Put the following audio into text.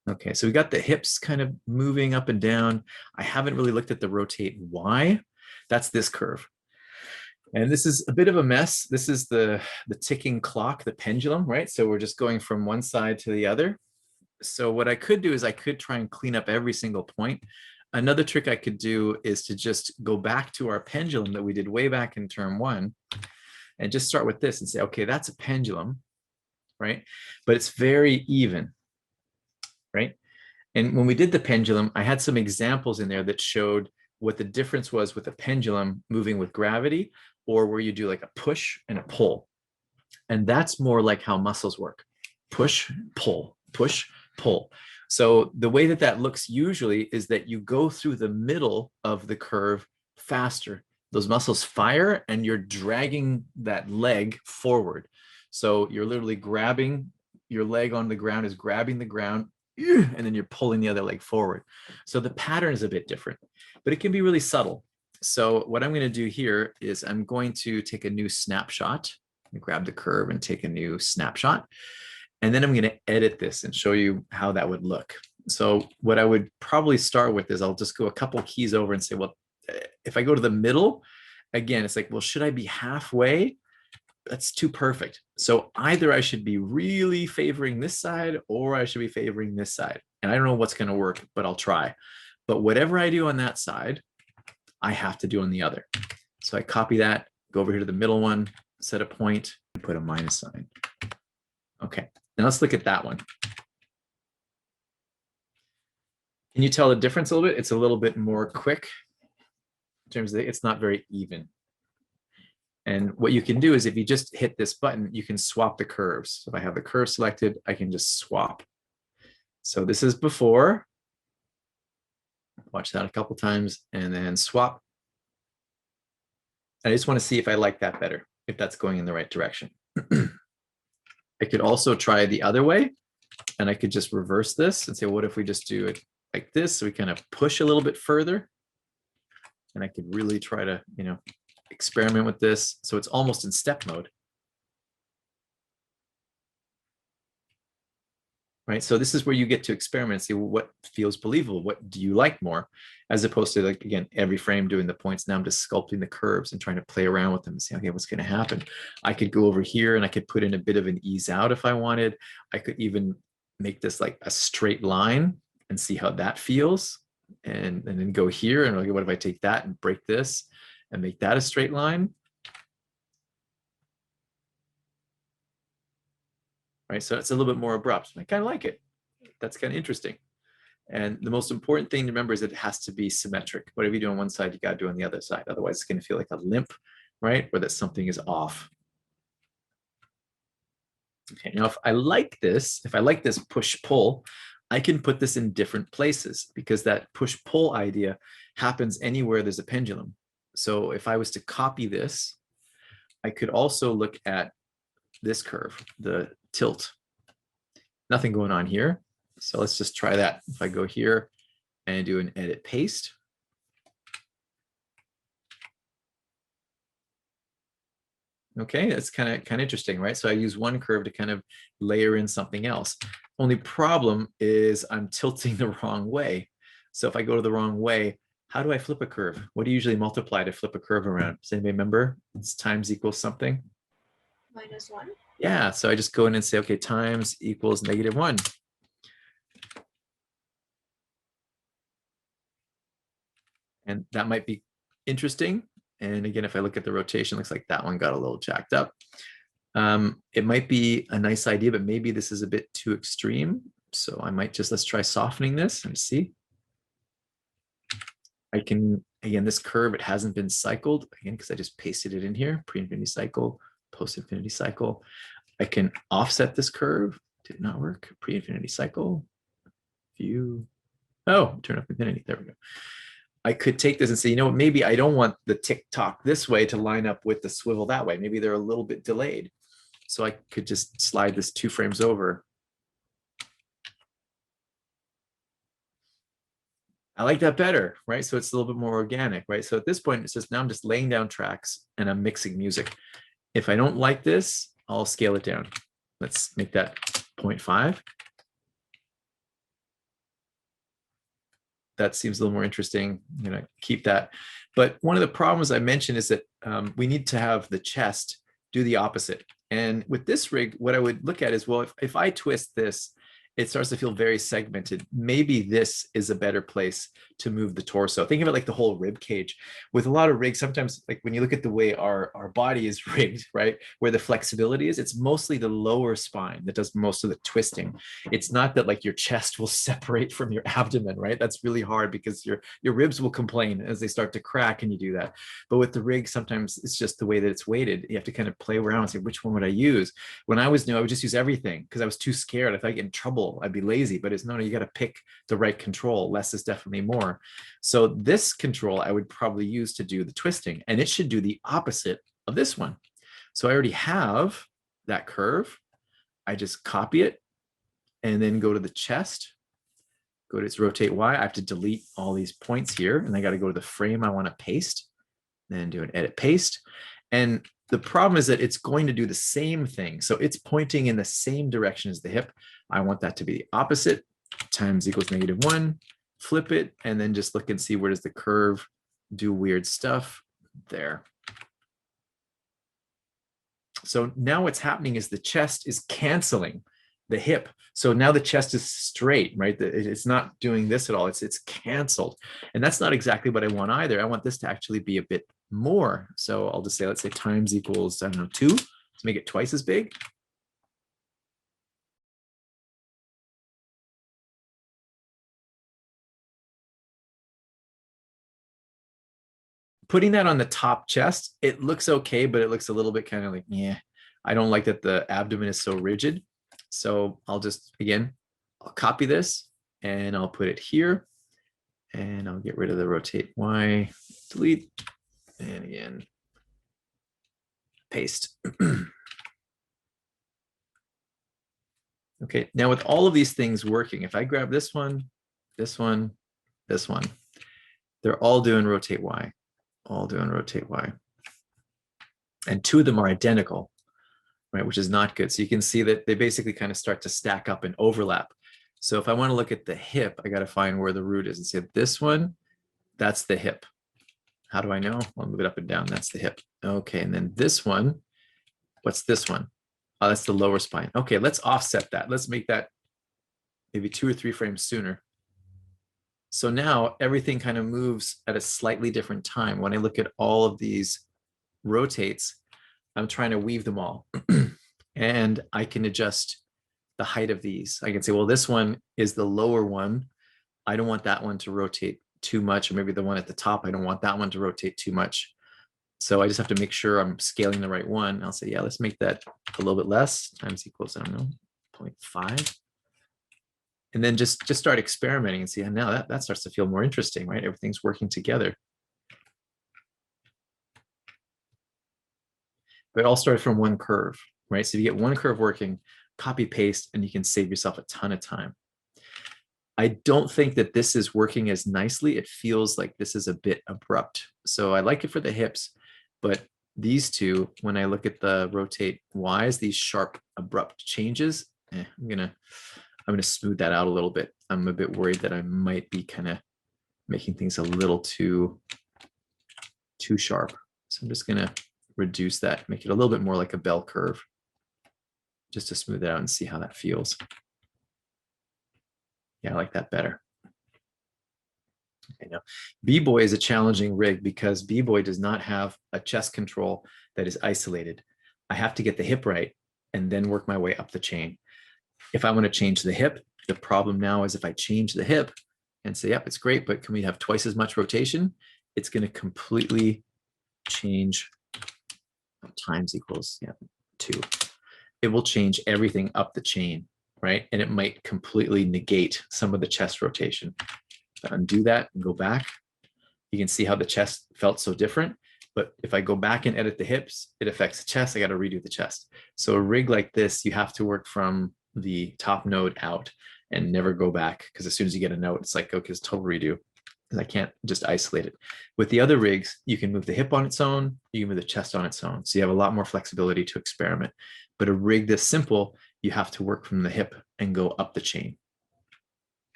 Okay, so we got the hips kind of moving up and down. I haven't really looked at the rotate Y. That's this curve. And this is a bit of a mess. This is the ticking clock, the pendulum, right? So we're just going from one side to the other. So what I could do is I could try and clean up every single point. Another trick I could do is to just go back to our pendulum that we did way back in term one and just start with this and say, okay, that's a pendulum, right? But it's very even, right? And when we did the pendulum, I had some examples in there that showed what the difference was with a pendulum moving with gravity or where you do like a push and a pull. And that's more like how muscles work. Push, pull, push, pull. So the way that that looks usually is that you go through the middle of the curve faster. Those muscles fire and you're dragging that leg forward. So you're literally grabbing your leg on the ground is grabbing the ground and then you're pulling the other leg forward. So the pattern is a bit different, but it can be really subtle. So what I'm going to do here is I'm going to take a new snapshot, grab the curve and take a new snapshot. And then I'm going to edit this and show you how that would look. So what I would probably start with is I'll just go a couple keys over and say, well, if I go to the middle, again, it's like, well, should I be halfway? That's too perfect. So either I should be really favoring this side or I should be favoring this side. And I don't know what's going to work, but I'll try. But whatever I do on that side, I have to do on the other. So I copy that, go over here to the middle one, set a point, and put a minus sign. Okay, now let's look at that one. Can you tell the difference a little bit? It's a little bit more quick in terms of it's not very even. And what you can do is if you just hit this button, you can swap the curves. So if I have the curve selected, I can just swap. So this is before. Watch that a couple times and then swap. I just want to see if I like that better, if that's going in the right direction. I could also try the other way and I could just reverse this and say, what if we just do it like this? So we kind of push a little bit further and I could really try to, experiment with this. So it's almost in step mode. Right. So this is where you get to experiment and see what feels believable. What do you like more? As opposed to like, again, every frame doing the points. Now I'm just sculpting the curves and trying to play around with them and see, okay, what's going to happen? I could go over here and I could put in a bit of an ease out if I wanted. I could even make this like a straight line and see how that feels. And then go here and okay, what if I take that and break this and make that a straight line? Right, so it's a little bit more abrupt. I kind of like it. That's kind of interesting. And the most important thing to remember is that it has to be symmetric. Whatever you do on one side, you got to do on the other side. Otherwise, it's going to feel like a limp, right? Or that something is off. Okay, now if I like this push-pull, I can put this in different places because that push-pull idea happens anywhere there's a pendulum. So if I was to copy this, I could also look at this curve, the tilt. Nothing going on here. So let's just try that. If I go here and do an edit paste. Okay, that's kind of interesting, right? So I use one curve to kind of layer in something else. Only problem is I'm tilting the wrong way. So if I go to the wrong way, how do I flip a curve? What do you usually multiply to flip a curve around? Does anybody remember? It's times equals something. -1. Yeah, so I just go in and say, okay, times equals -1. And that might be interesting. And again, if I look at the rotation, looks like that one got a little jacked up. It might be a nice idea, but maybe this is a bit too extreme. So I might just, let's try softening this and see. I can, again, this curve, it hasn't been cycled, again, because I just pasted it in here, pre-infinity cycle, post-infinity cycle. I can offset this curve, did not work, pre-infinity cycle, view, oh, turn up infinity, there we go. I could take this and say, maybe I don't want the tick-tock this way to line up with the swivel that way. Maybe they're a little bit delayed. So I could just slide this 2 frames over. I like that better, right? So it's a little bit more organic, right? So at this point, it's just now I'm just laying down tracks and I'm mixing music. If I don't like this, I'll scale it down. Let's make that 0.5. that seems a little more interesting. I'm gonna keep that. But one of the problems I mentioned is that we need to have the chest do the opposite. And with this rig, what I would look at is, well, if I twist this, it starts to feel very segmented. Maybe this is a better place to move the torso. Think of it like the whole rib cage. With a lot of rigs, sometimes like when you look at the way our body is rigged, right, where the flexibility is, it's mostly the lower spine that does most of the twisting. It's not that like your chest will separate from your abdomen, right? That's really hard because your ribs will complain as they start to crack and you do that. But with the rig, sometimes it's just the way that it's weighted. You have to kind of play around and say, which one would I use? When I was new, I would just use everything because I was too scared. If I get in trouble, I'd be lazy, but it's no, you got to pick the right control. Less is definitely more. So this control I would probably use to do the twisting, and it should do the opposite of this one. So I already have that curve. I just copy it and then go to the chest, go to its rotate Y. I have to delete all these points here, and I got to go to the frame I want to paste, then do an edit paste. And the problem is that it's going to do the same thing. So it's pointing in the same direction as the hip. I want that to be the opposite. Times equals -1, flip it, and then just look and see where does the curve do weird stuff there. So now what's happening is the chest is canceling the hip. So now the chest is straight, right? It's not doing this at all. It's canceled. And that's not exactly what I want either. I want this to actually be a bit more. So I'll just say, let's say times equals, I don't know, 2 to make it twice as big. Putting that on the top chest, it looks okay, but it looks a little bit kind of like, yeah, I don't like that the abdomen is so rigid. So I'll just, again, I'll copy this and I'll put it here and I'll get rid of the rotate Y, delete, and again, paste. Okay, now with all of these things working, if I grab this one, this one, this one, they're all doing rotate Y, all doing rotate Y. And 2 of them are identical, right, which is not good. So you can see that they basically kind of start to stack up and overlap. So if I want to look at the hip, I got to find where the root is and see this one, that's the hip. How do I know? I'll move it up and down. That's the hip. Okay, and then this one, what's this one? Oh, that's the lower spine. Okay, let's offset that. Let's make that maybe 2 or 3 frames sooner. So now everything kind of moves at a slightly different time. When I look at all of these rotates, I'm trying to weave them all. And I can adjust the height of these. I can say, well, this one is the lower one. I don't want that one to rotate too much, or maybe the one at the top, I don't want that one to rotate too much. So I just have to make sure I'm scaling the right one. I'll say, yeah, let's make that a little bit less, times equals, I don't know, 0.5. And then just start experimenting and see how now that starts to feel more interesting, right? Everything's working together. But it all started from one curve, right? So if you get one curve working, copy paste, and you can save yourself a ton of time. I don't think that this is working as nicely. It feels like this is a bit abrupt. So I like it for the hips, but these two, when I look at the rotate Ys, these sharp, abrupt changes, I'm gonna smooth that out a little bit. I'm a bit worried that I might be kind of making things a little too sharp. So I'm just gonna reduce that, make it a little bit more like a bell curve, just to smooth it out and see how that feels. Yeah, I like that better. Okay, now, B-Boy is a challenging rig because B-Boy does not have a chest control that is isolated. I have to get the hip right and then work my way up the chain. If I want to change the hip, the problem now is if I change the hip and say, yep, it's great, but can we have twice as much rotation? It's going to completely change. Times equals 2. It will change everything up the chain, right? And it might completely negate some of the chest rotation. If I undo that and go back, you can see how the chest felt so different. But if I go back and edit the hips, it affects the chest. I got to redo the chest. So a rig like this, you have to work from the top node out and never go back, because as soon as you get a note, it's like, okay, it's total redo. And I can't just isolate it. With the other rigs, you can move the hip on its own, you can move the chest on its own. So you have a lot more flexibility to experiment. But a rig this simple, you have to work from the hip and go up the chain.